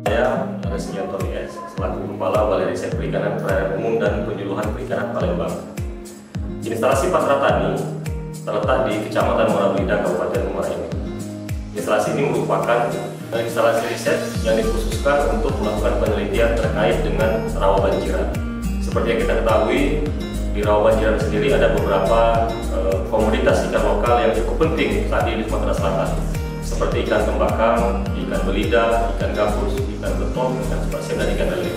Saya Resmi Antoni S. selaku Kepala Balai Riset Perikanan, Perairan Umum dan Penyuluhan Perikanan Palembang. Instalasi Patra Tani terletak di Kecamatan Morablida, Kabupaten Muara Enim. Instalasi ini merupakan instalasi riset yang dikhususkan untuk melakukan penelitian terkait dengan rawa banjiran. Seperti yang kita ketahui, di rawa banjiran sendiri ada beberapa komoditas ikan lokal yang cukup penting saat ini di Sumatera Selatan, seperti ikan tembakau, ikan belida, ikan gabus, ikan beton, ikan spasium, dan ikan lele.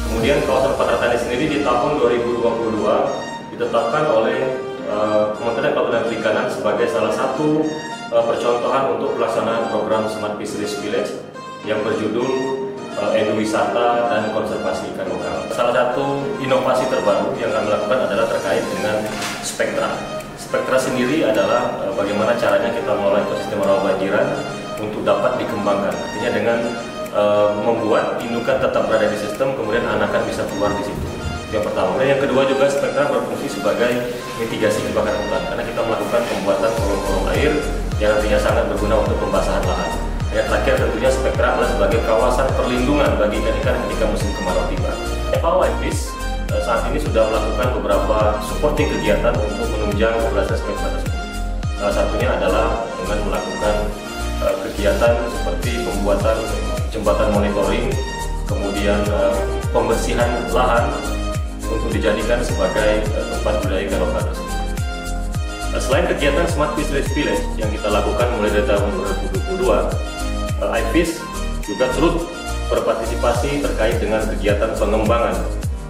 Kemudian kawasan Patra Tani sendiri di tahun 2022 ditetapkan oleh Kementerian Kelautan dan Perikanan sebagai salah satu percontohan untuk pelaksanaan program Smart Fisheries Village yang berjudul Ekowisata dan Konservasi Ikan Lokal. Salah satu inovasi terbaru yang kami lakukan adalah terkait dengan spektra. Spektra sendiri adalah bagaimana caranya kita mengelola ekosistem rawa banjiran untuk dapat dikembangkan. Artinya dengan membuat indukan tetap berada di sistem, kemudian anakan bisa keluar di situ. Yang pertama. Dan yang kedua juga spektra berfungsi sebagai mitigasi kebakaran hutan, karena kita melakukan pembuatan kolom-kolom air yang nantinya sangat berguna untuk pembasahan lahan. Yang terakhir tentunya spektra adalah sebagai kawasan perlindungan bagi ikan-ikan ketika musim kemarau tiba. FAO IFIS saat ini sudah melakukan beberapa supporting kegiatan untuk menunjang populasi spektra tersebut. Salah satunya adalah dengan melakukan kegiatan seperti pembuatan jembatan monitoring, kemudian pembersihan lahan untuk dijadikan sebagai tempat budidaya ikan lokal tersebut. Selain kegiatan Smart Fisheries Village yang kita lakukan mulai dari tahun 2022, IFIS juga turut berpartisipasi terkait dengan kegiatan pengembangan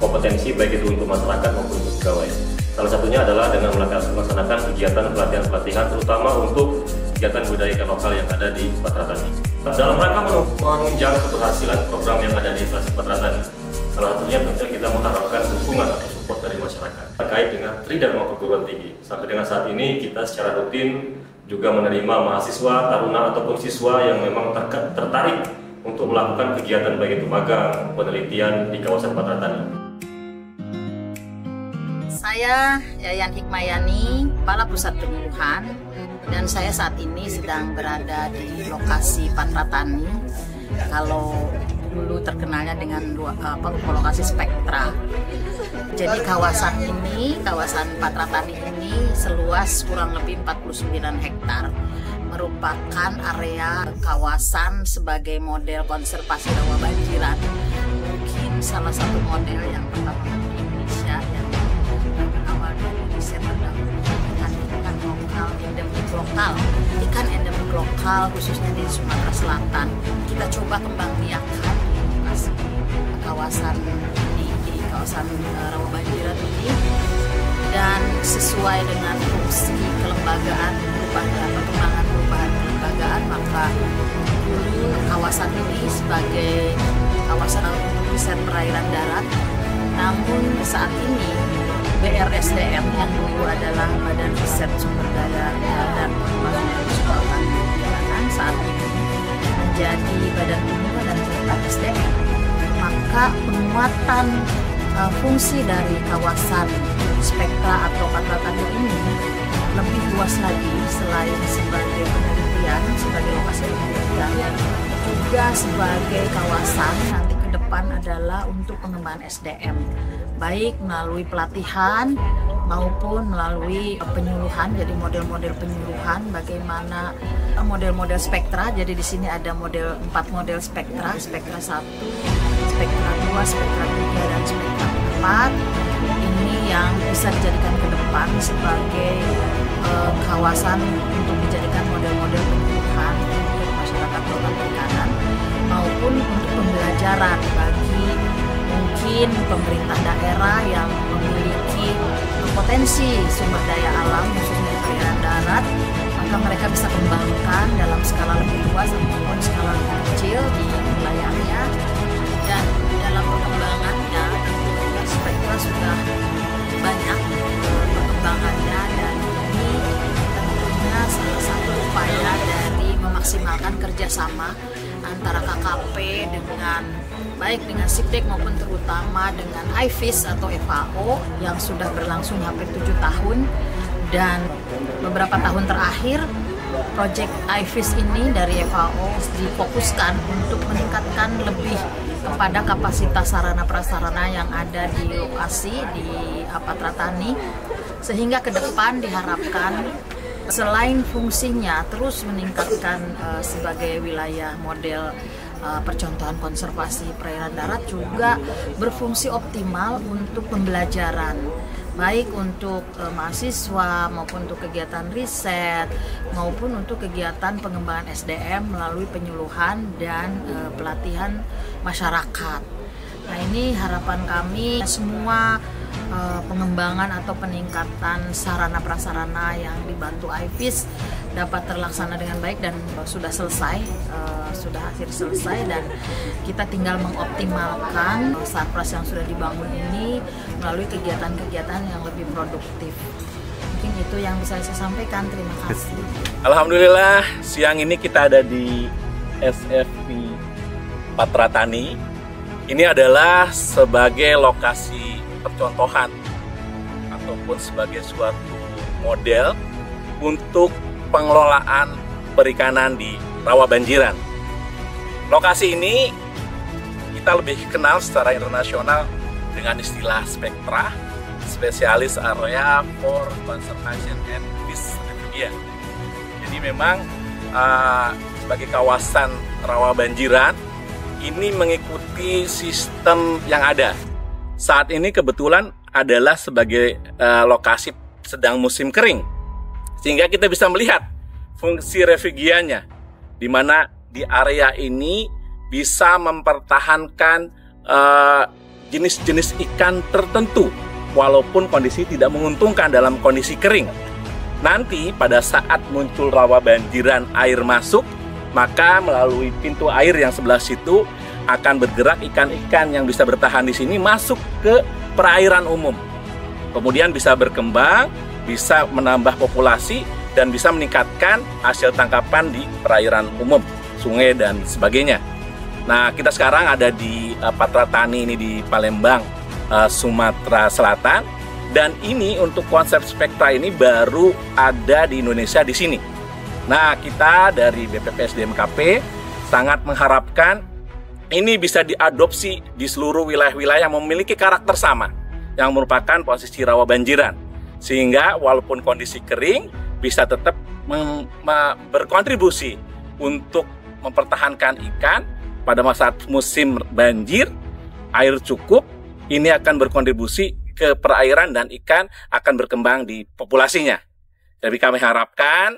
kompetensi baik itu untuk masyarakat maupun untuk pegawai. Salah satunya adalah dengan melaksanakan kegiatan pelatihan-pelatihan terutama untuk kegiatan budidaya ikan lokal yang ada di Patra Tani. Dalam rangka menunjang keberhasilan program yang ada di instalasi Patra Tani, salah satunya tentunya kita mengharapkan dukungan atau support dari masyarakat terkait dengan tridharma perguruan tinggi. Sampai dengan saat ini kita secara rutin juga menerima mahasiswa, taruna ataupun siswa yang memang tertarik untuk melakukan kegiatan baik itu magang, penelitian di kawasan Patra Tani. Saya Yayan Hikmayani, Kepala Pusat Penyuluhan, dan saya saat ini sedang berada di lokasi Patra Tani. Kalau dulu terkenalnya dengan lokasi spektra. Jadi kawasan ini, kawasan Patra Tani ini seluas kurang lebih 49 hektar. Merupakan area kawasan sebagai model konservasi rawa banjiran. Mungkin salah satu model yang pertama di Indonesia yang berawal dari riset terdahulu ikan lokal, ikan endemik lokal khususnya di Sumatera Selatan. Kita coba kembang biakan di lokasi kawasan rawa banjiran ini, dan sesuai dengan fungsi kelembagaan perkembangan perubahan kelembagaan, maka dulu kawasan ini sebagai kawasan riset perairan darat. Namun saat ini BRSDM yang dulu adalah Badan Riset Sumber Daya dan Pengembangan Kelautan dan Perikanan saat ini menjadi Badan Pengelola dan Pengelolaan SDM. Maka penguatan fungsi dari kawasan spektra atau Patra Tani ini lebih luas lagi, selain sebagai penelitian, sebagai lokasi penelitian, juga sebagai kawasan nanti ke depan adalah untuk pengembangan SDM, baik melalui pelatihan maupun melalui penyuluhan. Jadi model-model penyuluhan bagaimana model-model spektra. Jadi di sini ada 4 model spektra, spektra 1, spektra 2, spektra 3, dan spektra 4. Ini yang bisa dijadikan ke depan sebagai kawasan untuk dijadikan model-model penyuluhan untuk masyarakat kelautan perikanan maupun untuk pembelajaran bagi mungkin pemerintah daerah yang memiliki potensi sumber daya alam khususnya di perairan darat, maka mereka bisa kembangkan dalam skala lebih luas maupun skala lebih kecil di wilayahnya. Dan dalam pengembangannya tentunya spektra sudah banyak perkembangannya, dan ini tentunya salah satu upaya dari memaksimalkan kerjasama antara KKP dengan baik dengan SIPDEK maupun terutama dengan IFIS atau FAO yang sudah berlangsung hampir 7 tahun, dan beberapa tahun terakhir Project IFIS ini dari FAO difokuskan untuk meningkatkan lebih kepada kapasitas sarana prasarana yang ada di lokasi di Patra Thani, sehingga ke depan diharapkan selain fungsinya terus meningkatkan sebagai wilayah model percontohan konservasi perairan darat, juga berfungsi optimal untuk pembelajaran, baik untuk mahasiswa maupun untuk kegiatan riset maupun untuk kegiatan pengembangan SDM melalui penyuluhan dan pelatihan masyarakat. Nah, ini harapan kami semua pengembangan atau peningkatan sarana prasarana yang dibantu IFIS dapat terlaksana dengan baik dan sudah selesai, sudah akhir selesai, dan kita tinggal mengoptimalkan sarpras yang sudah dibangun ini melalui kegiatan-kegiatan yang lebih produktif. Mungkin itu yang bisa saya sampaikan. Terima kasih. Alhamdulillah, siang ini kita ada di SFP Patra Thani. Ini adalah sebagai lokasi percontohan ataupun sebagai suatu model untuk pengelolaan perikanan di rawa banjiran. Lokasi ini kita lebih kenal secara internasional dengan istilah spektra, spesialis area for conservation and fish refugia. Jadi memang sebagai kawasan rawa banjiran ini mengikuti sistem yang ada. Saat ini kebetulan adalah sebagai lokasi sedang musim kering, sehingga kita bisa melihat fungsi refugianya, di mana di area ini bisa mempertahankan jenis-jenis ikan tertentu, walaupun kondisi tidak menguntungkan dalam kondisi kering. Nanti pada saat muncul rawa banjiran air masuk, maka melalui pintu air yang sebelah situ akan bergerak ikan-ikan yang bisa bertahan di sini masuk ke perairan umum. Kemudian bisa berkembang, bisa menambah populasi, dan bisa meningkatkan hasil tangkapan di perairan umum, sungai dan sebagainya. Nah, kita sekarang ada di Patra Thani ini di Palembang, Sumatera Selatan, dan ini untuk konsep spektra ini baru ada di Indonesia di sini. Nah, kita dari BPPSDMKP sangat mengharapkan ini bisa diadopsi di seluruh wilayah-wilayah yang memiliki karakter sama, yang merupakan posisi rawa banjiran, sehingga walaupun kondisi kering bisa tetap berkontribusi untuk mempertahankan ikan. Pada masa musim banjir, air cukup, ini akan berkontribusi ke perairan dan ikan akan berkembang di populasinya. Jadi kami harapkan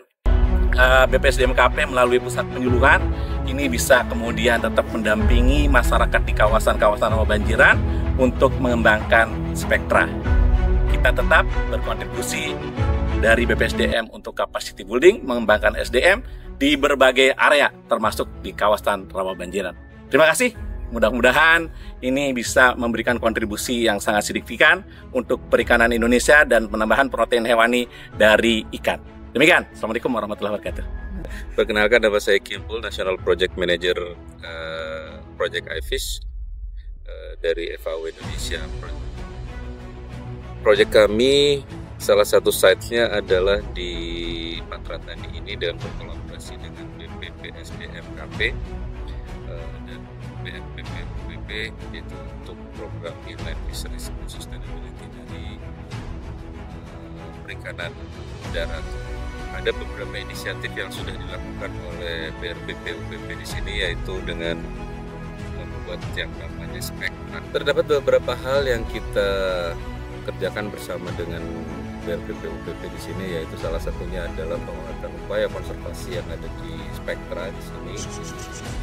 BPSDMKP melalui pusat penyuluhan ini bisa kemudian tetap mendampingi masyarakat di kawasan-kawasan rawa banjiran untuk mengembangkan spektra. Kita tetap berkontribusi dari BPSDM untuk capacity building, mengembangkan SDM di berbagai area termasuk di kawasan rawa banjiran. Terima kasih. Mudah-mudahan ini bisa memberikan kontribusi yang sangat signifikan untuk perikanan Indonesia dan penambahan protein hewani dari ikan. Demikian, Assalamualaikum warahmatullahi wabarakatuh. Perkenalkan, nama saya Kimpul, National Project Manager Project IFIS dari FAO Indonesia. Project kami, salah satu site-nya adalah di Patra Thani ini dengan berkolaborasi dengan BPPSDMKP dan BNPB yaitu untuk program Inland Fisheries and Sustainability dari perikanan darat. Ada beberapa inisiatif yang sudah dilakukan oleh BRPP UPP di sini, yaitu dengan membuat yang namanya spektra. Terdapat beberapa hal yang kita kerjakan bersama dengan BRPP UPP di sini, yaitu salah satunya adalah penguatan upaya konservasi yang ada di spektra di sini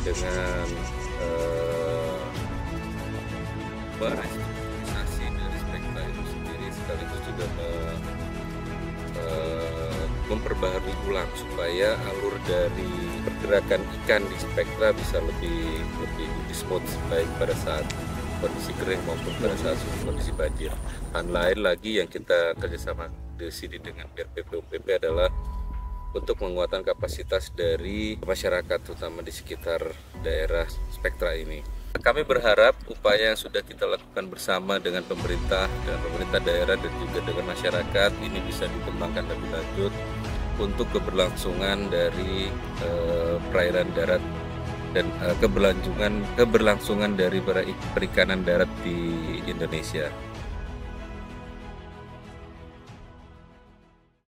dengan restrukturisasi dari spektra itu sendiri, sekaligus juga memperbaharui ulang supaya alur dari pergerakan ikan di spektra bisa lebih smooth, baik pada saat kondisi kering maupun pada saat kondisi banjir. Hal lain lagi yang kita kerjasama di sini dengan BRPP UPP adalah untuk penguatan kapasitas dari masyarakat, terutama di sekitar daerah spektra ini. Kami berharap upaya yang sudah kita lakukan bersama dengan pemerintah daerah dan juga dengan masyarakat ini bisa dikembangkan lebih lanjut untuk keberlangsungan dari perairan darat dan keberlangsungan dari perikanan darat di Indonesia.